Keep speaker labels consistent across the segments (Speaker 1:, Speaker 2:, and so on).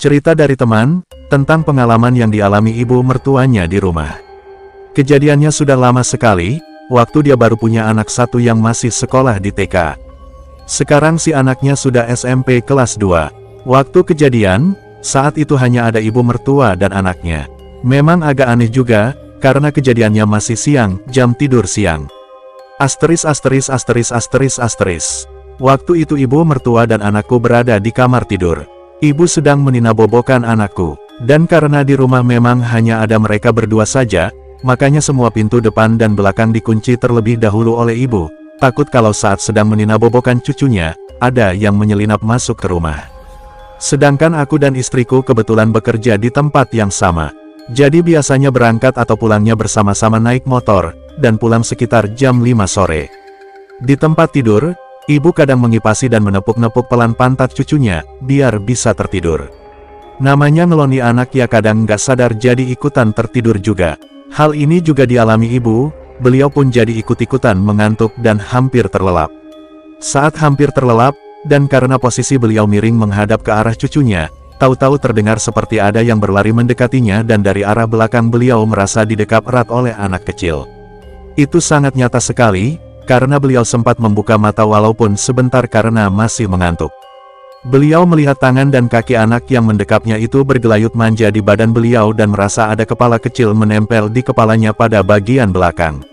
Speaker 1: Cerita dari teman, tentang pengalaman yang dialami ibu mertuanya di rumah. Kejadiannya sudah lama sekali, waktu dia baru punya anak satu yang masih sekolah di TK. Sekarang si anaknya sudah SMP kelas 2. Waktu kejadian, saat itu hanya ada ibu mertua dan anaknya. Memang agak aneh juga, karena kejadiannya masih siang, jam tidur siang. Waktu itu ibu mertua dan anakku berada di kamar tidur. Ibu sedang meninabobokan anakku, dan karena di rumah memang hanya ada mereka berdua saja, makanya semua pintu depan dan belakang dikunci terlebih dahulu oleh ibu, takut kalau saat sedang meninabobokan cucunya, ada yang menyelinap masuk ke rumah. Sedangkan aku dan istriku kebetulan bekerja di tempat yang sama. Jadi biasanya berangkat atau pulangnya bersama-sama naik motor, dan pulang sekitar jam 5 sore. Di tempat tidur, ibu kadang mengipasi dan menepuk-nepuk pelan pantat cucunya, biar bisa tertidur. Namanya ngeloni anak ya kadang nggak sadar jadi ikutan tertidur juga. Hal ini juga dialami ibu, beliau pun jadi ikut-ikutan mengantuk dan hampir terlelap. Saat hampir terlelap, dan karena posisi beliau miring menghadap ke arah cucunya, tahu-tahu terdengar seperti ada yang berlari mendekatinya dan dari arah belakang beliau merasa didekap erat oleh anak kecil. Itu sangat nyata sekali, karena beliau sempat membuka mata walaupun sebentar karena masih mengantuk. Beliau melihat tangan dan kaki anak yang mendekapnya itu bergelayut manja di badan beliau dan merasa ada kepala kecil menempel di kepalanya pada bagian belakang.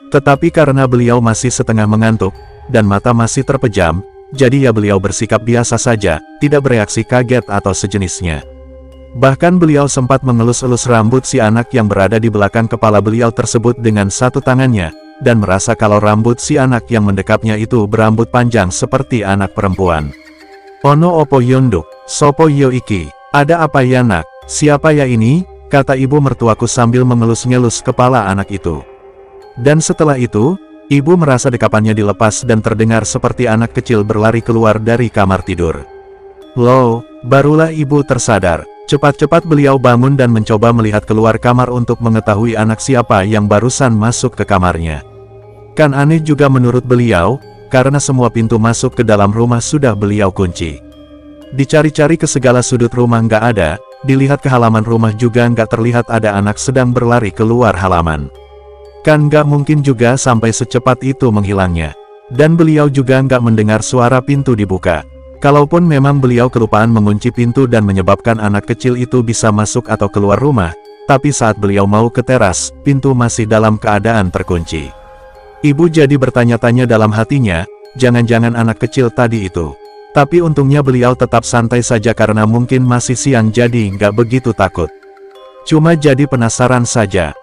Speaker 1: Tetapi karena beliau masih setengah mengantuk, dan mata masih terpejam, jadi ya beliau bersikap biasa saja, tidak bereaksi kaget atau sejenisnya. Bahkan beliau sempat mengelus-elus rambut si anak yang berada di belakang kepala beliau tersebut dengan satu tangannya, dan merasa kalau rambut si anak yang mendekapnya itu berambut panjang seperti anak perempuan. Ono opo yonduk, sopo yo iki, ada apa ya nak, siapa ya ini, kata ibu mertuaku sambil mengelus-ngelus kepala anak itu. Dan setelah itu, ibu merasa dekapannya dilepas dan terdengar seperti anak kecil berlari keluar dari kamar tidur. Loh, barulah ibu tersadar. Cepat-cepat beliau bangun dan mencoba melihat keluar kamar untuk mengetahui anak siapa yang barusan masuk ke kamarnya. Kan aneh juga menurut beliau, karena semua pintu masuk ke dalam rumah sudah beliau kunci. Dicari-cari ke segala sudut rumah nggak ada, dilihat ke halaman rumah juga nggak terlihat ada anak sedang berlari keluar halaman. Kan nggak mungkin juga sampai secepat itu menghilangnya. Dan beliau juga nggak mendengar suara pintu dibuka. Kalaupun memang beliau kelupaan mengunci pintu dan menyebabkan anak kecil itu bisa masuk atau keluar rumah, tapi saat beliau mau ke teras, pintu masih dalam keadaan terkunci. Ibu jadi bertanya-tanya dalam hatinya, jangan-jangan anak kecil tadi itu. Tapi untungnya beliau tetap santai saja karena mungkin masih siang jadi nggak begitu takut. Cuma jadi penasaran saja.